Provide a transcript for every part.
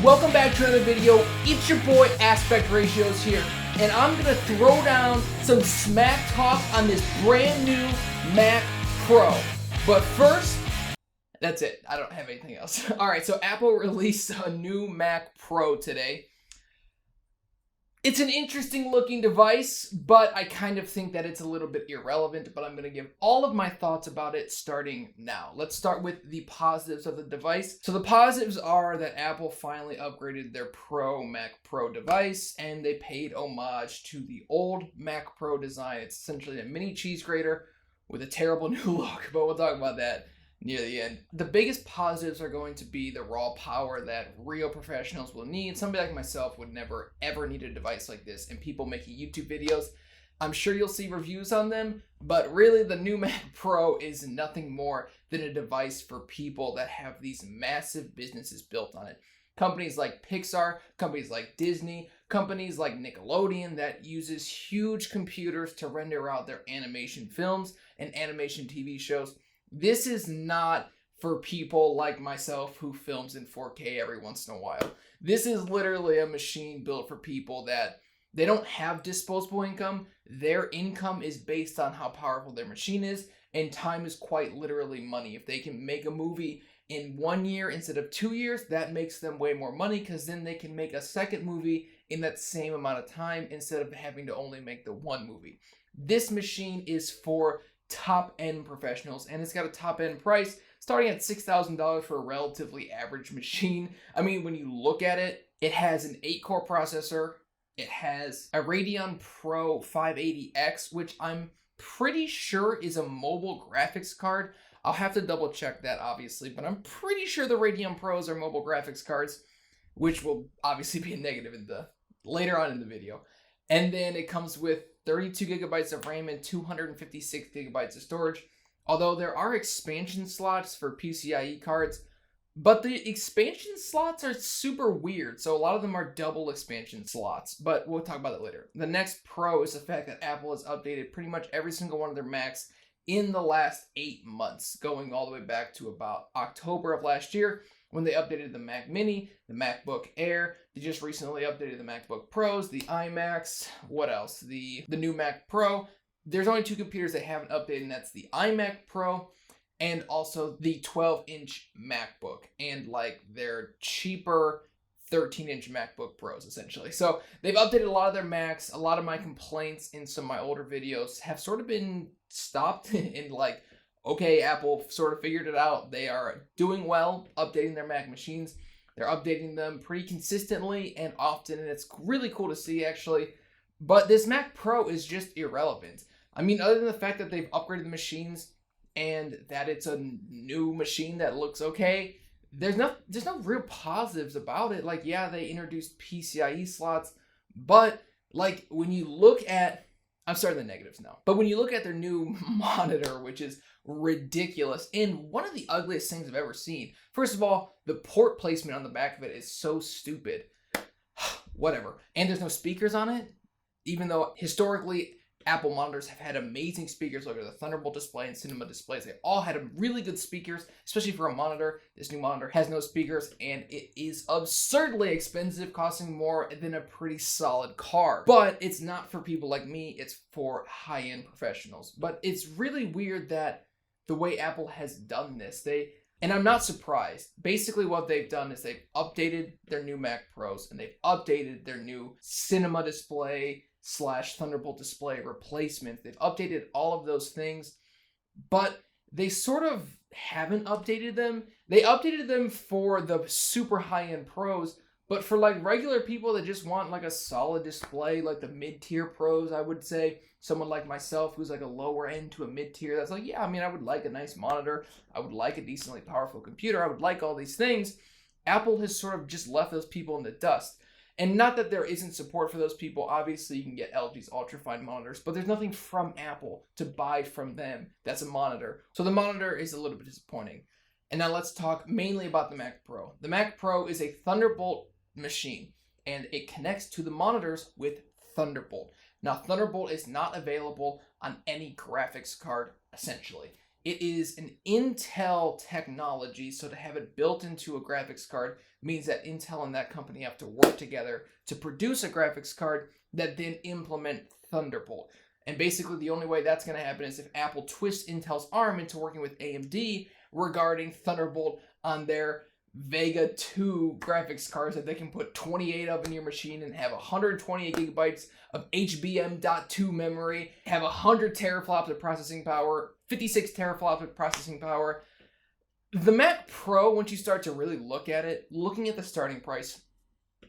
Welcome back to another video. It's your boy Aspect Ratios here, and I'm gonna throw down some smack talk on this brand new Mac Pro. But first, that's it. I don't have anything else. Alright, so Apple released a new Mac Pro today. It's an interesting looking device, but I kind of think that it's a little bit irrelevant, but I'm going to give all of my thoughts about it starting now. Let's start with the positives of the device. So the positives are that Apple finally upgraded their Mac Pro device, and they paid homage to the old Mac Pro design. It's essentially a mini cheese grater with a terrible new look, but we'll talk about that near the end. The biggest positives are going to be the raw power that real professionals will need. Somebody like myself would never ever need a device like this, and people making YouTube videos, I'm sure you'll see reviews on them, but really the new Mac Pro is nothing more than a device for people that have these massive businesses built on it. Companies like Pixar, companies like Disney, companies like Nickelodeon that uses huge computers to render out their animation films and animation TV shows. This is not for people like myself who films in 4K every once in a while. This is literally a machine built for people that they don't have disposable income. Their income is based on how powerful their machine is, and time is quite literally money. If they can make a movie in 1 year instead of 2 years, that makes them way more money, because then they can make a second movie in that same amount of time instead of having to only make the one movie. This machine is for top-end professionals, and it's got a top-end price starting at $6,000 for a relatively average machine. I mean, when you look at it, it has an 8-core processor. It has a Radeon Pro 580X, which I'm pretty sure is a mobile graphics card. I'll have to double check that, obviously, but I'm pretty sure the Radeon Pros are mobile graphics cards, which will obviously be a negative later on in the video. And then it comes with 32 gigabytes of RAM and 256 gigabytes of storage, although there are expansion slots for PCIe cards, but the expansion slots are super weird, so a lot of them are double expansion slots, but we'll talk about that later. The next pro is the fact that Apple has updated pretty much every single one of their Macs in the last 8 months, going all the way back to about October of last year, when they updated the Mac Mini, the MacBook Air. They just recently updated the MacBook Pros, the iMacs, what else? The new Mac Pro. There's only 2 computers they haven't updated, and that's the iMac Pro and also the 12-inch MacBook, and like their cheaper 13-inch MacBook Pros, essentially. So they've updated a lot of their Macs. A lot of my complaints in some of my older videos have sort of been stopped in like, okay, Apple sort of figured it out. They are doing well updating their Mac machines. They're updating them pretty consistently and often, and it's really cool to see, actually. But this Mac Pro is just irrelevant. I mean, other than the fact that they've upgraded the machines and that it's a new machine that looks okay, there's no real positives about it. Like, yeah, they introduced PCIe slots, but like when you look at, I'm starting the negatives now, but when you look at their new monitor, which is ridiculous and one of the ugliest things I've ever seen. First of all, the port placement on the back of it is so stupid. Whatever. And there's no speakers on it, even though historically Apple monitors have had amazing speakers. Look at the Thunderbolt display and Cinema displays. They all had really good speakers, especially for a monitor. This new monitor has no speakers, and it is absurdly expensive, costing more than a pretty solid card. But it's not for people like me. It's for high-end professionals. But it's really weird that the way Apple has done this, and I'm not surprised. Basically what they've done is they've updated their new Mac Pros, and they've updated their new Cinema display / Thunderbolt display replacement. They've updated all of those things, but they sort of haven't updated them. They updated them for the super high-end pros, but for like regular people that just want like a solid display, like the mid-tier pros, I would say, someone like myself who's like a lower end to a mid-tier, that's like, yeah, I mean, I would like a nice monitor, I would like a decently powerful computer, I would like all these things. Apple has sort of just left those people in the dust. And not that there isn't support for those people. Obviously, you can get LG's ultrafine monitors, but there's nothing from Apple to buy from them that's a monitor. So the monitor is a little bit disappointing. And now let's talk mainly about the Mac Pro. The Mac Pro is a Thunderbolt machine, and it connects to the monitors with Thunderbolt. Now, Thunderbolt is not available on any graphics card, essentially. It is an Intel technology, so to have it built into a graphics card means that Intel and that company have to work together to produce a graphics card that then implement Thunderbolt. And basically the only way that's going to happen is if Apple twists Intel's arm into working with AMD regarding Thunderbolt on their Vega 2 graphics cards that they can put 28 of in your machine and have 128 gigabytes of HBM.2 memory, have 100 teraflops of processing power, 56 teraflops of processing power. The Mac Pro, once you start to really look at it, looking at the starting price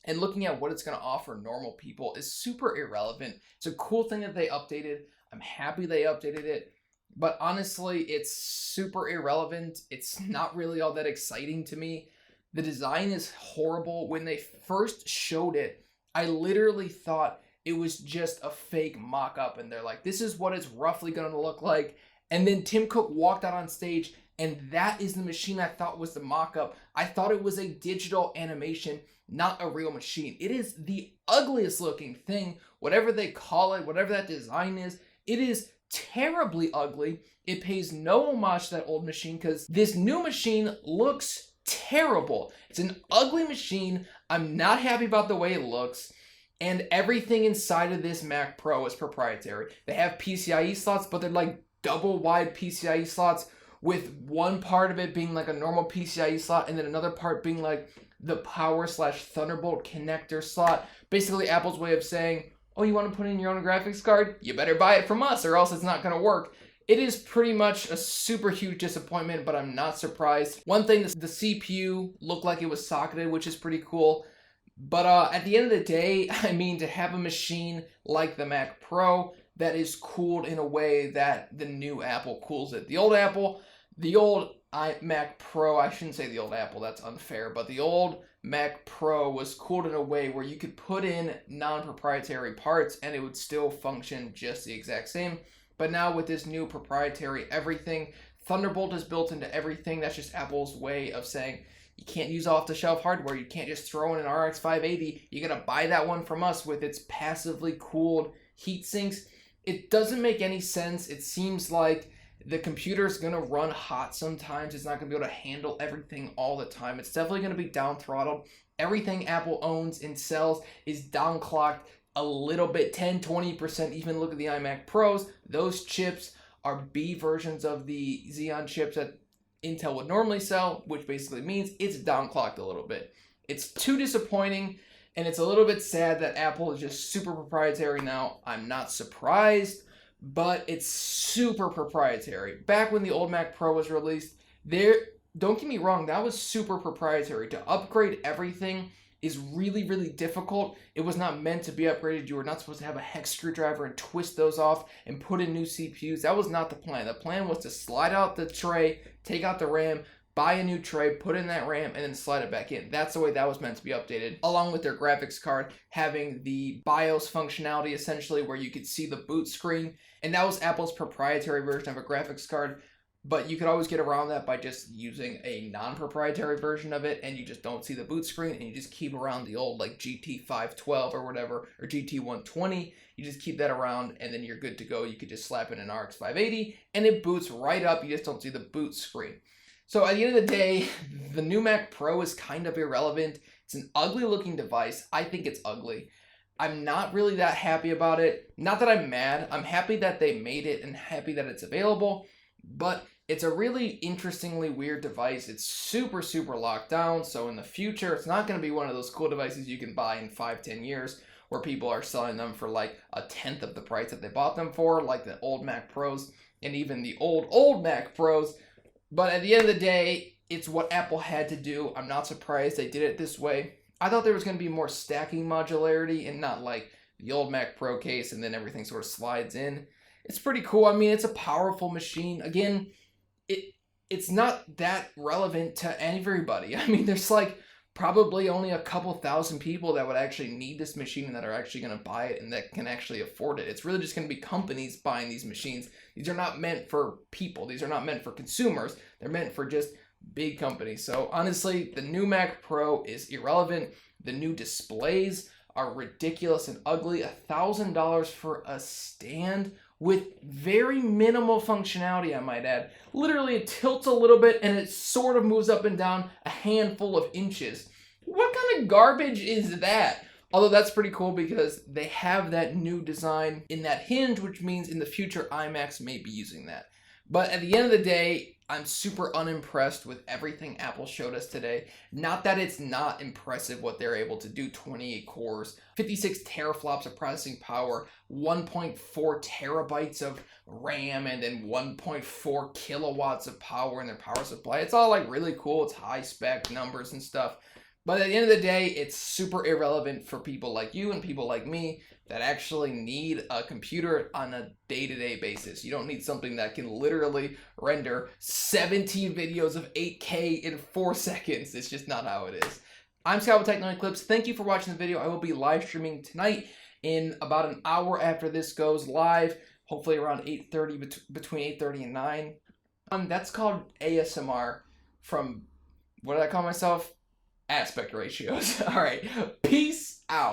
and looking at what it's going to offer normal people is super irrelevant. It's a cool thing that they updated. I'm happy they updated it. But honestly, it's super irrelevant. It's not really all that exciting to me. The design is horrible. When they first showed it, I literally thought it was just a fake mock-up. And they're like, this is what it's roughly going to look like. And then Tim Cook walked out on stage, and that is the machine I thought was the mock-up. I thought it was a digital animation, not a real machine. It is the ugliest looking thing, whatever they call it, whatever that design is. It is terribly ugly. It pays no homage to that old machine because this new machine looks terrible. It's an ugly machine. I'm not happy about the way it looks. And everything inside of this Mac Pro is proprietary. They have PCIe slots, but they're like double wide PCIe slots, with one part of it being like a normal PCIe slot and then another part being like the power/Thunderbolt connector slot. Basically Apple's way of saying, oh, you want to put in your own graphics card? You better buy it from us or else it's not going to work. It is pretty much a super huge disappointment, but I'm not surprised. One thing, the CPU looked like it was socketed, which is pretty cool. But at the end of the day, I mean, to have a machine like the Mac Pro that is cooled in a way that the new Apple cools it. The old iMac Pro, I shouldn't say the old Apple, that's unfair, but the old Mac Pro was cooled in a way where you could put in non-proprietary parts and it would still function just the exact same. But now with this new proprietary everything, Thunderbolt is built into everything. That's just Apple's way of saying you can't use off-the-shelf hardware. You can't just throw in an RX 580. You gotta buy that one from us with its passively cooled heat sinks. It doesn't make any sense. It seems like the computer's gonna run hot sometimes. It's not gonna be able to handle everything all the time. It's definitely gonna be down throttled. Everything Apple owns and sells is downclocked a little bit, 10-20%. Even look at the iMac Pros. Those chips are B versions of the Xeon chips that Intel would normally sell, which basically means it's downclocked a little bit. It's too disappointing, and it's a little bit sad that Apple is just super proprietary now. I'm not surprised, but it's super proprietary. Back when the old Mac Pro was released, don't get me wrong, that was super proprietary. To upgrade everything is really, really difficult. It was not meant to be upgraded. You were not supposed to have a hex screwdriver and twist those off and put in new CPUs. That was not the plan. The plan was to slide out the tray, take out the RAM, buy a new tray, put in that RAM, and then slide it back in. That's the way that was meant to be updated. Along with their graphics card having the BIOS functionality, essentially, where you could see the boot screen. And that was Apple's proprietary version of a graphics card. But you could always get around that by just using a non-proprietary version of it, and you just don't see the boot screen, and you just keep around the old like GT512 or whatever, or GT120. You just keep that around, and then you're good to go. You could just slap in an RX 580, and it boots right up. You just don't see the boot screen. So at the end of the day, the new Mac Pro is kind of irrelevant. It's an ugly looking device. I think it's ugly. I'm not really that happy about it. Not that I'm mad. I'm happy that they made it and happy that it's available, but it's a really interestingly weird device. It's super, super locked down. So in the future, it's not going to be one of those cool devices you can buy in 5-10 years where people are selling them for like a tenth of the price that they bought them for, like the old Mac Pros and even the old Mac Pros. But at the end of the day, it's what Apple had to do. I'm not surprised they did it this way. I thought there was going to be more stacking modularity and not like the old Mac Pro case and then everything sort of slides in. It's pretty cool. I mean, it's a powerful machine. Again, it's not that relevant to everybody. I mean, there's like probably only a couple thousand people that would actually need this machine and that are actually going to buy it and that can actually afford it. It's really just going to be companies buying these machines. These are not meant for people. These are not meant for consumers. They're meant for just big companies. So honestly, the new Mac Pro is irrelevant. The new displays are ridiculous and ugly. $1,000 for a stand. with very minimal functionality, I might add. Literally, it tilts a little bit and it sort of moves up and down a handful of inches. What kind of garbage is that? Although that's pretty cool because they have that new design in that hinge, which means in the future iMacs may be using that. But at the end of the day, I'm super unimpressed with everything Apple showed us today. Not that it's not impressive what they're able to do, 28 cores, 56 teraflops of processing power, 1.4 terabytes of RAM, and then 1.4 kilowatts of power in their power supply. It's all like really cool. It's high spec numbers and stuff. But at the end of the day, it's super irrelevant for people like you and people like me that actually need a computer on a day-to-day basis. You don't need something that can literally render 17 videos of 8K in 4 seconds. It's just not how it is. I'm Scott with Techno Eclipse. Thank you for watching the video. I will be live streaming tonight in about an hour after this goes live, hopefully around 8:30, between 8:30 and 9. That's called ASMR from, what did I call myself? Aspect ratios. All right, peace out.